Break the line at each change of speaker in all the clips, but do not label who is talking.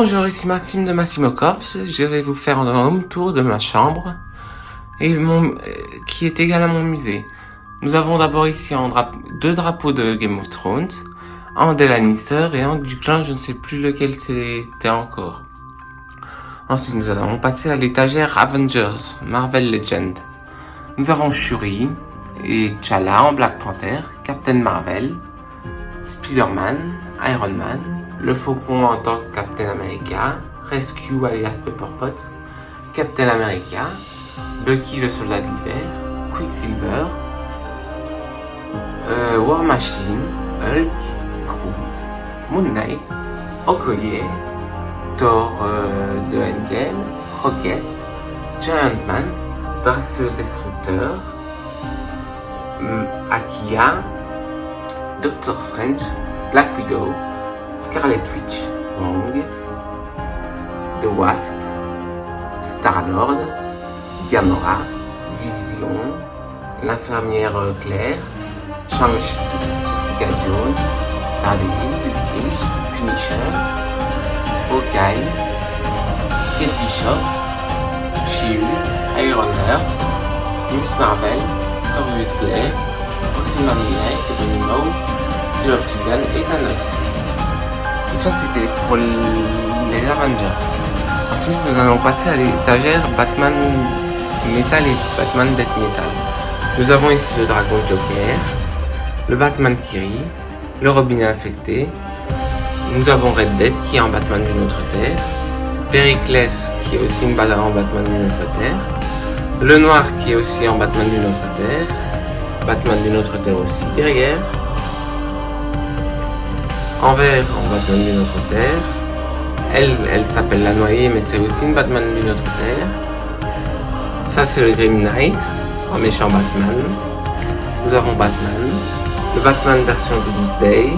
Bonjour, ici Maxime de Massimo Corps. Je vais vous faire un home tour de ma chambre et qui est égal à mon musée. Nous avons d'abord ici deux drapeaux de Game of Thrones, un des Lannister et un du clan, je ne sais plus lequel c'était encore. Ensuite, nous allons passer à l'étagère Avengers, Marvel Legend. Nous avons Shuri et T'Challa en Black Panther, Captain Marvel, Spider-Man, Iron Man, le Faucon en tant que Captain America, Rescue alias Pepper Potts, Captain America, Bucky le soldat de l'hiver, Quicksilver, War Machine, Hulk, Groot, Moon Knight, Okoye, Thor de Endgame, Rocket, Giant Man, Drax le Destructeur, Akia, Doctor Strange, Black Widow, Scarlet Witch, Wong, The Wasp, Star-Lord, Gamora, Vision, l'infirmière Claire, Shang-Chi, Jessica Jones, Daredevil, Luke Cage, Punisher, Hawkeye, Kate Bishop, She-Hulk, Iron Heart, Miss Marvel, Corvus Glaive, Ozymandias, Ebony Maw, L'Obsidian et Thanos. Tout ça c'était pour les Avengers. Ensuite nous allons passer à l'étagère Batman Metal et Batman Death Metal. Nous avons ici le dragon Joker, le Batman qui rit, le Robin infecté. Nous avons Red Dead qui est en Batman d'une autre terre, Periclès qui est aussi en Batman d'une autre terre, le Noir qui est aussi en Batman d'une autre terre, Batman d'une autre terre aussi derrière, en vert en Batman d'une autre terre, elle s'appelle la Noyée mais c'est aussi une Batman d'une autre terre. Ça c'est le Grim Knight, en méchant Batman. Nous avons Batman, le Batman version Doomsday,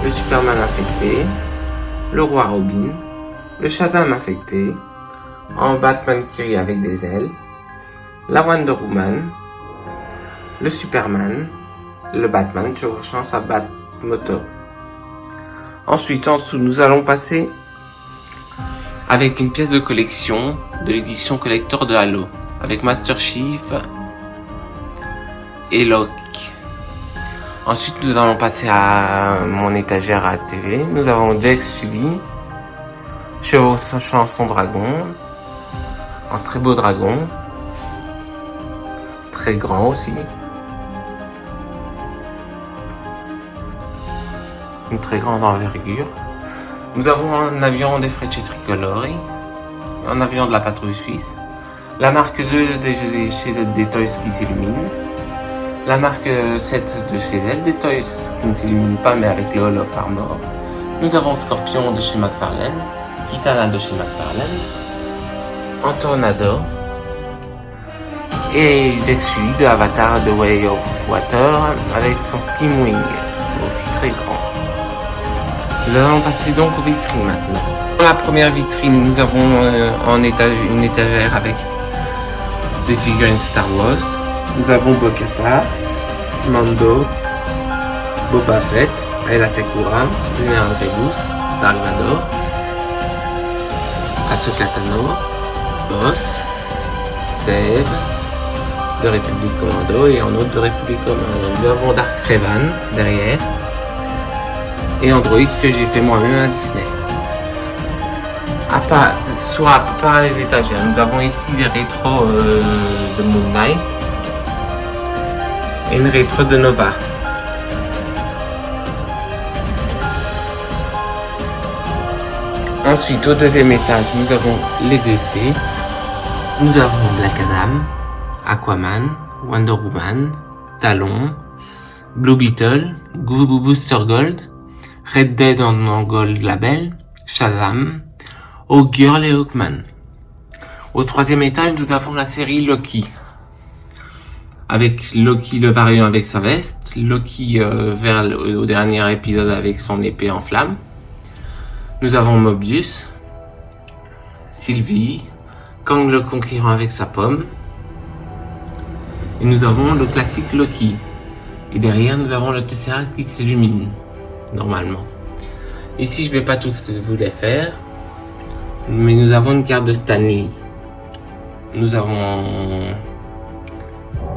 le Superman infecté, le Roi Robin, le Shazam infecté, en Batman qui rit avec des ailes, la Wonder Woman, le Superman, le Batman chevauchant sa Batmoto. Ensuite, en dessous, nous allons passer avec une pièce de collection de l'édition collector de Halo, avec Master Chief et Locke. Ensuite, nous allons passer à mon étagère à TV. Nous avons Jack Sully, chevauchant son dragon, un très beau dragon, très grand aussi. Une très grande envergure. Nous avons un avion des Frecce Tricolori, un avion de la patrouille suisse, la marque 2 de chez des Toys qui s'illumine, la marque 7 de chez des Toys qui ne s'illumine pas mais avec le Hall of Armor. Nous avons Scorpion de chez McFarlane, Kitana de chez McFarlane, un Tornado et Jack Sully de Avatar The Way of Water avec son Skim Wing, aussi très grand. Nous allons passer donc aux vitrines maintenant. Dans la première vitrine, nous avons une étagère avec des figurines Star Wars. Nous avons Bo-Katan, Mando, Boba Fett, Ayla Secura, General Grievous, Dark Vador, Ahsoka Tano, Boss, Seb, de République Commando et un autre de République Commando. Nous avons Dark Revan derrière. Et Android que j'ai fait moi-même à Disney. Par les étagères, nous avons ici des rétros de Moon Knight et une rétro de Nova. Ensuite, au deuxième étage, nous avons les DC. Nous avons Black Adam, Aquaman, Wonder Woman, Talon, Blue Beetle, Booster Gold, Red Dead en Gold Label, Shazam, Hawkgirl et Hawkman. Au troisième étage, nous avons la série Loki. Avec Loki le variant avec sa veste, Loki au dernier épisode avec son épée en flamme. Nous avons Mobius, Sylvie, Kang le Conquérant avec sa pomme. Et nous avons le classique Loki. Et derrière, nous avons le Tesseract qui s'illumine. Normalement. Ici, je vais pas tous vous les faire. Mais nous avons une carte de Stanley. Nous avons...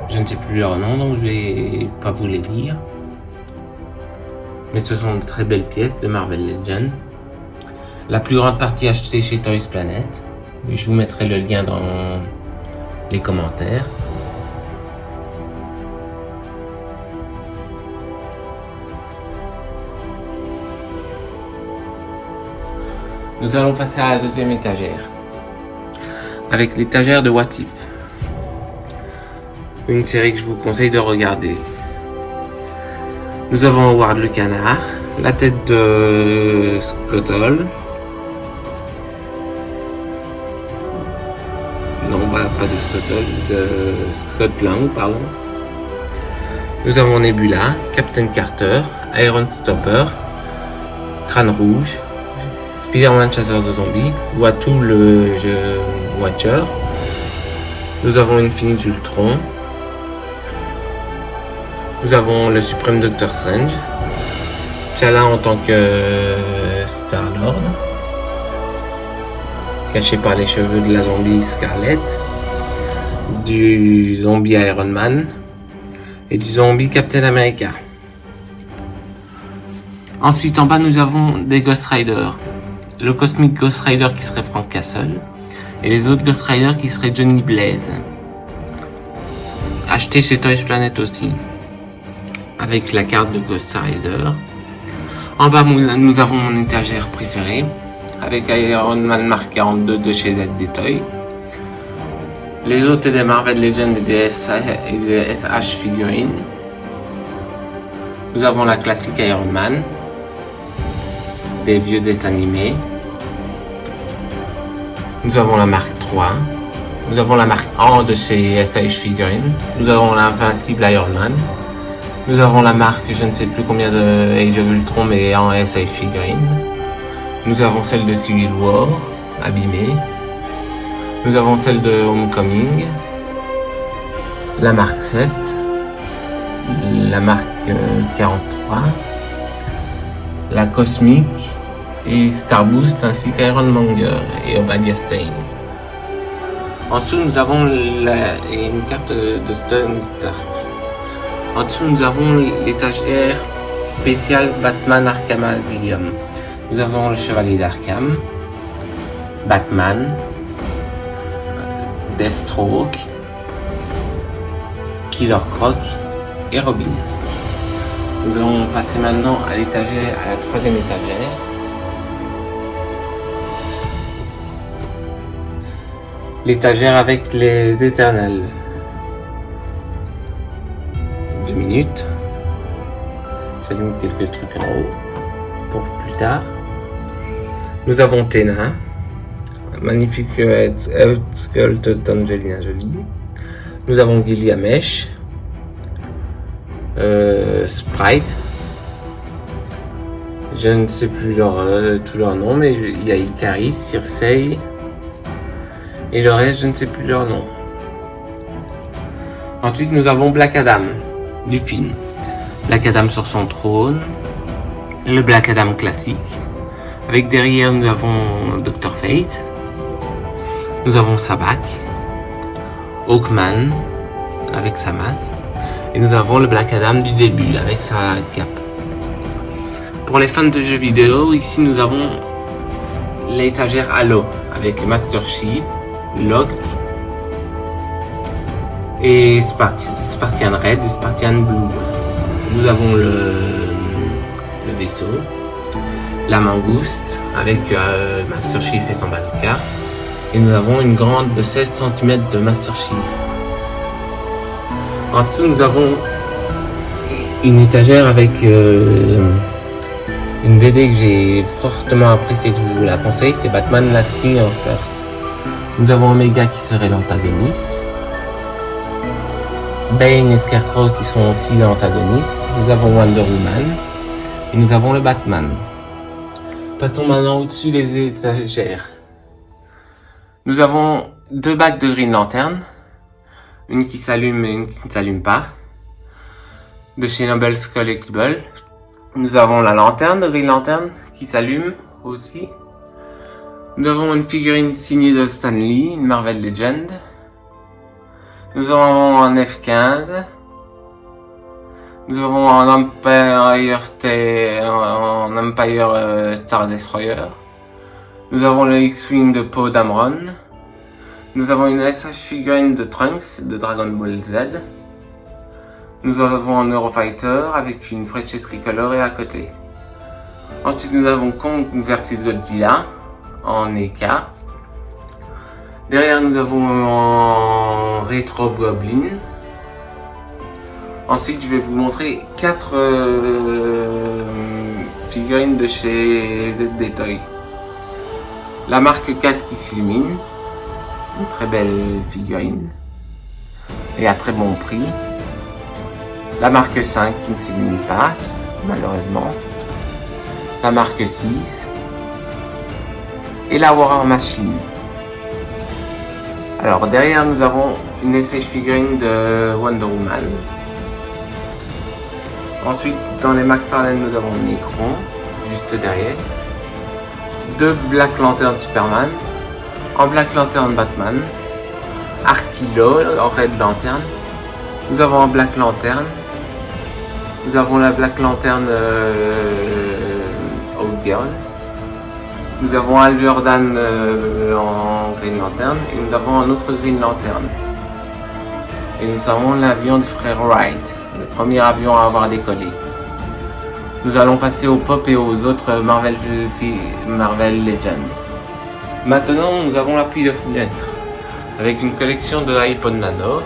Je ne sais plus leur nom, donc je vais pas vous les dire. Mais ce sont de très belles pièces de Marvel Legends. La plus grande partie achetée chez Toys Planet. Je vous mettrai le lien dans les commentaires. Nous allons passer à la deuxième étagère. Avec l'étagère de What If. Une série que je vous conseille de regarder. Nous avons Howard le canard, la tête de Scuttle. Non, pas de Scuttle, de Scott Lang, pardon. Nous avons Nebula, Captain Carter, Iron Stopper, Crâne Rouge, Spider-Man chasseur de zombies, Watu le Watcher. Nous avons Infinite Ultron. Nous avons le suprême Doctor Strange, T'Challa en tant que Star-Lord, caché par les cheveux de la zombie Scarlet, du zombie Iron Man et du zombie Captain America. Ensuite en bas nous avons des Ghost Rider, le Cosmic Ghost Rider qui serait Frank Castle et les autres Ghost Rider qui seraient Johnny Blaze, acheté chez Toys Planet aussi, avec la carte de Ghost Rider. En bas, nous avons mon étagère préférée, avec Iron Man Mark 42 de chez ZD Toy. Les autres des Marvel Legends et des SH figurines. Nous avons la classique Iron Man, des vieux dessins animés. Nous avons la marque 3. Nous avons la marque 1 de chez SH Figurines. Nous avons l'invincible Iron Man. Nous avons la marque, je ne sais plus combien de Age of Ultron, mais en SH Figurines. Nous avons celle de Civil War, abîmée. Nous avons celle de Homecoming. La marque 7. La marque 43. La Cosmic. Et Star Boost ainsi qu'Iron Monger et Obadiah Stane. En dessous, nous avons une carte de Stone Stark. En dessous, nous avons l'étagère spéciale Batman Arkham Asylum. Nous avons le Chevalier d'Arkham, Batman, Deathstroke, Killer Croc et Robin. Nous allons passer maintenant à la troisième étagère. L'étagère avec les éternels. 2 minutes. J'allume quelques trucs en haut pour plus tard. Nous avons Tena, magnifique sculpte d'Angelina Jolie. Nous avons Gilgamesh, Sprite. Je ne sais plus tous leurs noms, mais il y a Icaris, Circe. Et le reste, je ne sais plus leur nom. Ensuite, nous avons Black Adam, du film. Black Adam sur son trône. Le Black Adam classique. Avec derrière, nous avons Dr. Fate. Nous avons Sabbac. Hawkman, avec sa masse. Et nous avons le Black Adam du début, avec sa cape. Pour les fans de jeux vidéo, ici nous avons l'étagère Halo, avec Master Chief, Locke et Spartan Red et Spartan Blue. Nous avons le vaisseau, la mangouste avec Master Chief et son bazooka, et nous avons une grande de 16 cm de Master Chief. En dessous, nous avons une étagère avec une BD que j'ai fortement appréciée, que je vous la conseille, c'est Batman Last King of Earth. Nous avons Omega qui serait l'antagoniste, Bane et Scarecrow qui sont aussi l'antagoniste, nous avons Wonder Woman et nous avons le Batman. Passons maintenant au-dessus des étagères. Nous avons 2 bagues de Green Lantern, une qui s'allume et une qui ne s'allume pas, de chez Noble's Collectible. Nous avons la lanterne de Green Lantern qui s'allume aussi. Nous avons une figurine signée de Stan Lee, une Marvel Legend. Nous avons un F-15. Nous avons un Empire Star Destroyer. Nous avons le X-Wing de Poe Dameron. Nous avons une SH figurine de Trunks de Dragon Ball Z. Nous avons un Eurofighter avec une flèche tricolore à côté. Ensuite, nous avons Kong vs Godzilla en EK. Derrière, nous avons un Retro Goblin. Ensuite, je vais vous montrer 4 figurines de chez ZD Toy. La marque 4 qui s'illumine. Une très belle figurine. Et à très bon prix. La marque 5 qui ne s'illumine pas, malheureusement. La marque 6. Et la War Machine. Alors derrière nous avons une SH figurine de Wonder Woman. Ensuite dans les McFarlane nous avons Necron, juste derrière. 2 Black Lantern Superman. En Black Lantern Batman. Arkilo en Red Lantern. Nous avons un Black Lantern. Nous avons la Black Lantern Outgirl. Nous avons Hal Jordan en Green Lantern et nous avons un autre Green Lantern. Et nous avons l'avion de frère Wright, le premier avion à avoir décollé. Nous allons passer aux pop et aux autres Marvel Legends. Maintenant, nous avons l'appui de fenêtre avec une collection de iPod Nano,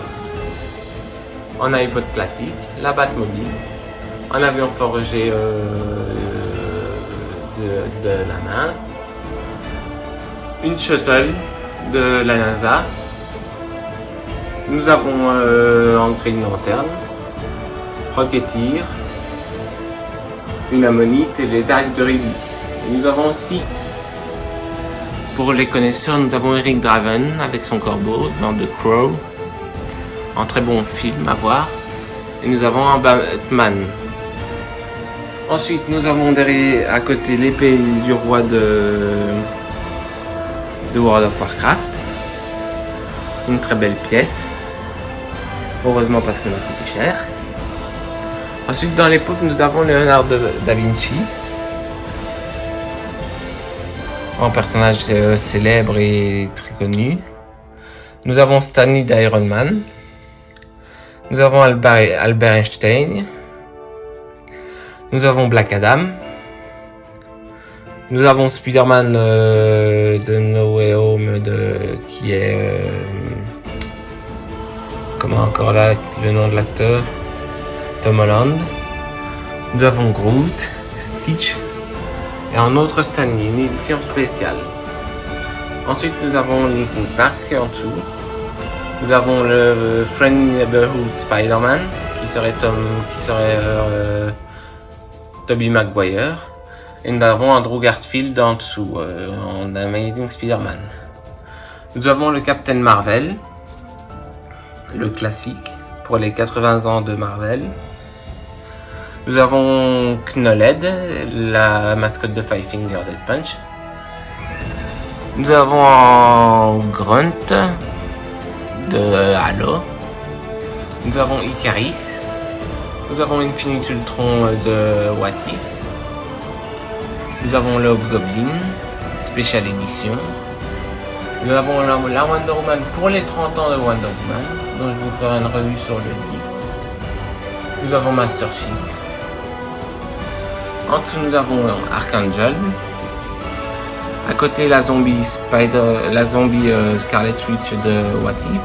un iPod classique, la Batmobile, un avion forgé de la main, une shuttle de la NASA. Nous avons un Green Lantern, Rocketeer, une ammonite et les dagues de Revit. Et nous avons aussi, pour les connaisseurs, nous avons Eric Draven avec son corbeau dans The Crow, un très bon film à voir. Et nous avons un Batman. Ensuite, nous avons derrière, à côté, l'épée du roi de World of Warcraft. Une très belle pièce. Heureusement parce qu'elle a coûté cher. Ensuite, dans les poupes, nous avons Leonardo da Vinci. Un personnage célèbre et très connu. Nous avons Stanley d'Iron Man. Nous avons Albert Einstein. Nous avons Black Adam. Nous avons Spider-Man de No Way Home qui est... comment encore là le nom de l'acteur? Tom Holland. Nous avons Groot, Stitch et un autre Stanley, une édition spéciale. Ensuite nous avons Linkin Park en dessous. Nous avons le Friendly Neighborhood Spider-Man qui serait Tobey Maguire. Et nous avons Andrew Garfield en dessous, en Amazing Spider-Man. Nous avons le Captain Marvel, le classique, pour les 80 ans de Marvel. Nous avons Knolled, la mascotte de Five Finger Death Punch. Nous avons un Grunt de Halo. Nous avons Icaris. Nous avons Infinite Ultron de What If. Nous avons le Hobgoblin, Special Edition. Nous avons la Wonder Woman pour les 30 ans de Wonder Woman, dont je vous ferai une revue sur le livre. Nous avons Master Chief. En dessous, nous avons Archangel. À côté, la zombie Scarlet Witch de What If.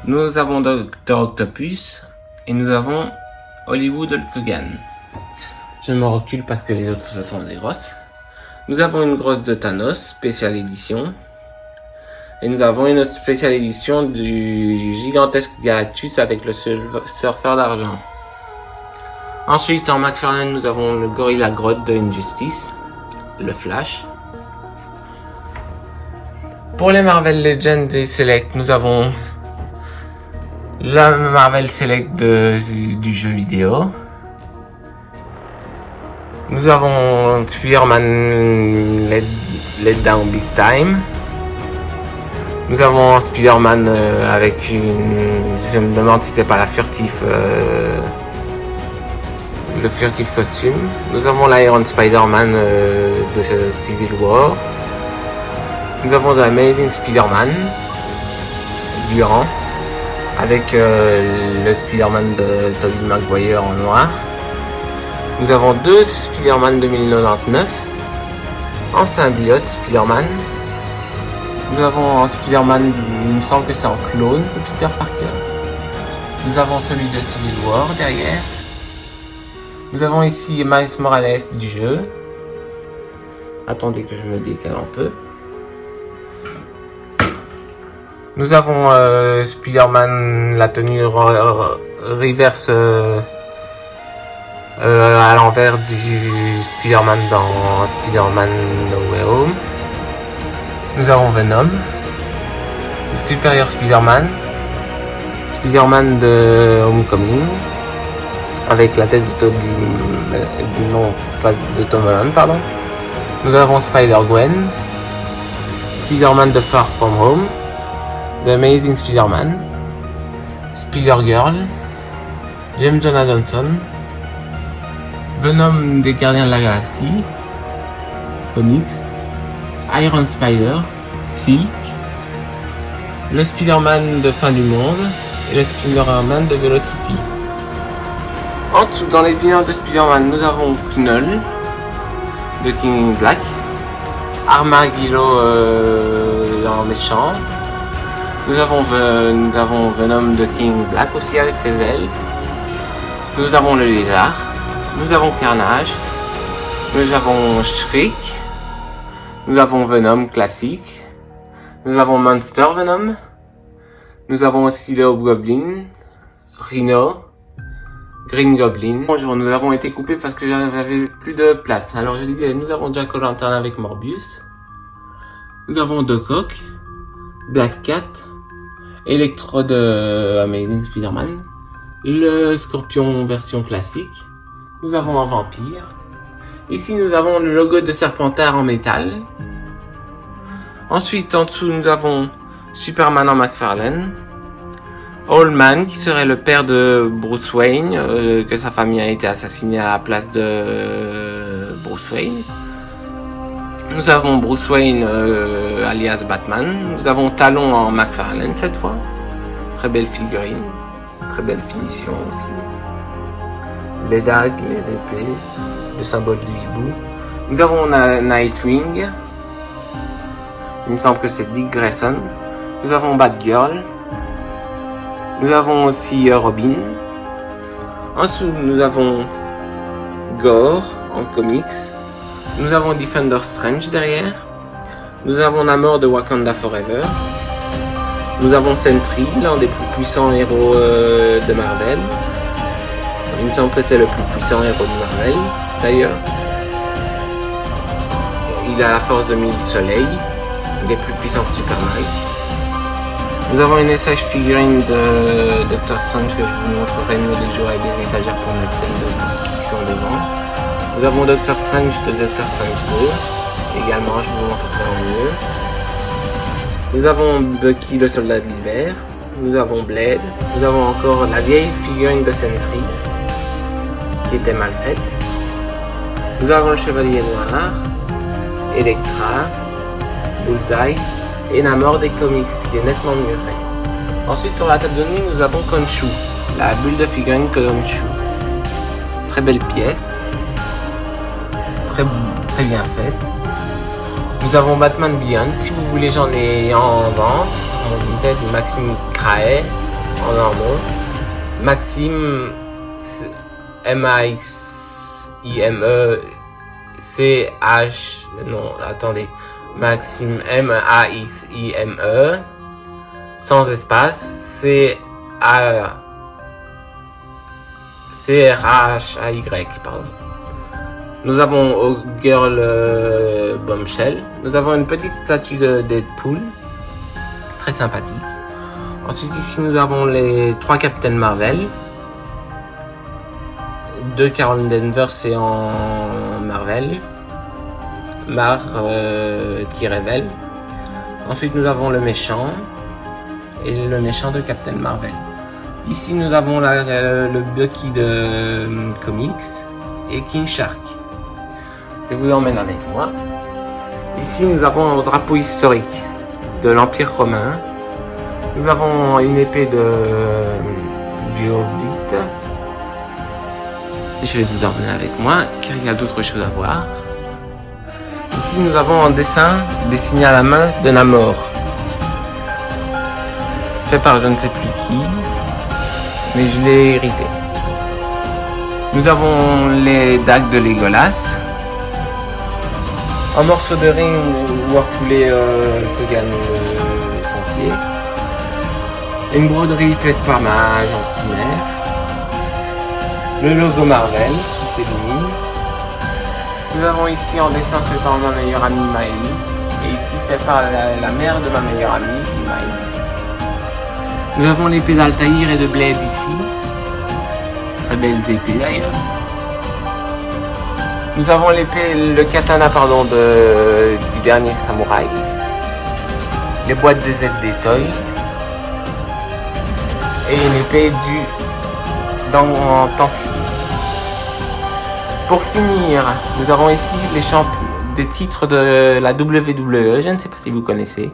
Nous avons Dr. Octopus. Et nous avons Hollywood Hulk Hogan. Je me recule parce que les autres, ce sont des grosses. Nous avons une grosse de Thanos, spéciale édition. Et nous avons une autre spéciale édition du gigantesque Galactus avec le surfeur d'argent. Ensuite, en McFarlane, nous avons le Gorilla Grodd de Injustice, le Flash. Pour les Marvel Legends et Select, nous avons la Marvel Select du jeu vidéo. Nous avons Spider-Man Let Down Big Time. Nous avons Spider-Man avec une... Je me demande si c'est pas la furtif... le furtif costume. Nous avons l'Iron Spider-Man de Civil War. Nous avons The Amazing Spider-Man durant avec le Spider-Man de Tobey Maguire en noir. Nous avons deux Spider-Man 2099 en symbiote Spider-Man. Nous avons un Spider-Man, il me semble que c'est en clone de Peter Parker. Nous avons celui de Civil War derrière. Nous avons ici Miles Morales du jeu. Attendez que je me décale un peu. Nous avons Spider-Man, la tenue reverse à l'envers du Spider-Man dans Spider-Man No Way Home. Nous avons Venom, le Superior Spider-Man, Spider-Man de Homecoming, avec la tête de Toby, non pas de Tom Holland, pardon. Nous avons Spider-Gwen, Spider-Man de Far From Home, The Amazing Spider-Man, Spider-Girl, James Jonah Jameson, Venom des Gardiens de la Galaxie, Comics, Iron Spider, Silk, le Spider-Man de Fin du Monde et le Spider-Man de Velocity. En dessous, dans les vilains de Spider-Man, nous avons Knull de King in Black, Armadillo en méchant. Nous avons Venom de King Black aussi avec ses ailes. Nous avons le Lézard. Nous avons Carnage. Nous avons Shriek. Nous avons Venom classique. Nous avons Monster Venom. Nous avons aussi le Hobgoblin, Rhino, Green Goblin. Bonjour, nous avons été coupés parce que j'avais plus de place. Alors je disais, nous avons Jack O'Lantern avec Morbius. Nous avons Doc Ock, Black Cat, Electro de Amazing Spider-Man, le Scorpion version classique. Nous avons un vampire. Ici, nous avons le logo de Serpentard en métal. Ensuite, en dessous, nous avons Superman en McFarlane. Allman, qui serait le père de Bruce Wayne, que sa famille a été assassinée à la place de Bruce Wayne. Nous avons Bruce Wayne, alias Batman. Nous avons Talon en McFarlane cette fois. Très belle figurine. Très belle finition aussi. Les dagues, les épées, le symbole du hibou. Nous avons Nightwing. Il me semble que c'est Dick Grayson. Nous avons Batgirl. Nous avons aussi Robin. En dessous, nous avons Gore en comics. Nous avons Defender Strange derrière. Nous avons Namor de Wakanda Forever. Nous avons Sentry, l'un des plus puissants héros de Marvel. Il me semble que c'est le plus puissant héros de Marvel, d'ailleurs. Il a la force de 1000 soleils. Il est plus puissant que Superman. Nous avons une SH figurine de Dr. Strange que je vous montrerai mieux des jours avec des étagères pour mettre celles qui sont devant. Nous avons Dr. Strange de Dr. Strange 2. Également, je vous montrerai en mieux. Nous avons Bucky, le soldat de l'hiver. Nous avons Blade. Nous avons encore la vieille figurine de Sentry, qui était mal faite. Nous avons le Chevalier Noir, Elektra, Bullseye et Namor des comics, qui est nettement mieux fait. Ensuite, sur la table de nuit, nous avons Khonshu, la bulle de figurine Khonshu. Très belle pièce, très bien faite. Nous avons Batman Beyond, si vous voulez, j'en ai en vente. Mon tête de Maxime Crae en normaux. Maxime M-A-X-I-M-E C-H... Non, attendez. Maxime M-A-X-I-M-E sans espace C-R-H-A-Y, pardon. Nous avons Girl Bombshell. Nous avons une petite statue de Deadpool, très sympathique. Ensuite, ici, nous avons les 3 Captain Marvel. 2 Carol Danvers et en Marvel. Mar-Revel. Ensuite, nous avons le méchant et le méchant de Captain Marvel. Ici, nous avons le Bucky de Comics et King Shark. Je vous emmène avec moi. Ici, nous avons un drapeau historique de l'Empire romain. Nous avons une épée du Hobbit. Je vais vous emmener avec moi, car il y a d'autres choses à voir. Ici, nous avons un dessin dessiné à la main de Namor, fait par je ne sais plus qui, mais je l'ai hérité. Nous avons les dagues de Legolas, un morceau de ring où a foulé Kogan son pied, une broderie faite par ma gentille mère, le logo Marvel qui s'illumine. Nous avons ici un dessin fait par ma meilleure amie Maëlie, et ici fait par la mère de ma meilleure amie Maëlie. Nous avons l'épée d'Altaïr et de Blade ici, très belles épées d'ailleurs. Nous avons le katana du dernier samouraï, les boîtes de Z des Toy, et une épée en Tampus. Pour finir, nous avons ici des titres de la WWE, je ne sais pas si vous connaissez.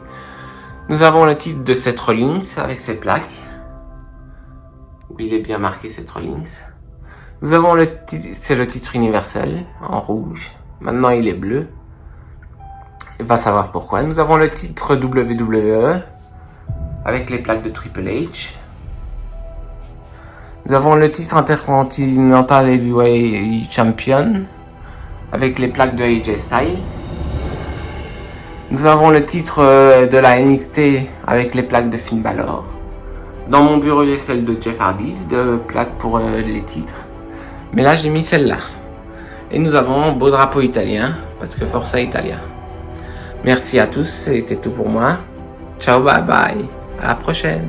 Nous avons le titre de Seth Rollins avec ses plaques, où il est bien marqué Seth Rollins. Nous avons c'est le titre universel en rouge. Maintenant il est bleu. Il va savoir pourquoi. Nous avons le titre WWE avec les plaques de Triple H. Nous avons le titre Intercontinental Heavyweight Champion avec les plaques de AJ Styles. Nous avons le titre de la NXT avec les plaques de Finn Balor. Dans mon bureau, j'ai celle de Jeff Hardy, de plaques pour les titres. Mais là, j'ai mis celle-là. Et nous avons un beau drapeau italien, parce que Forza Italia. Merci à tous, c'était tout pour moi. Ciao, bye bye. À la prochaine.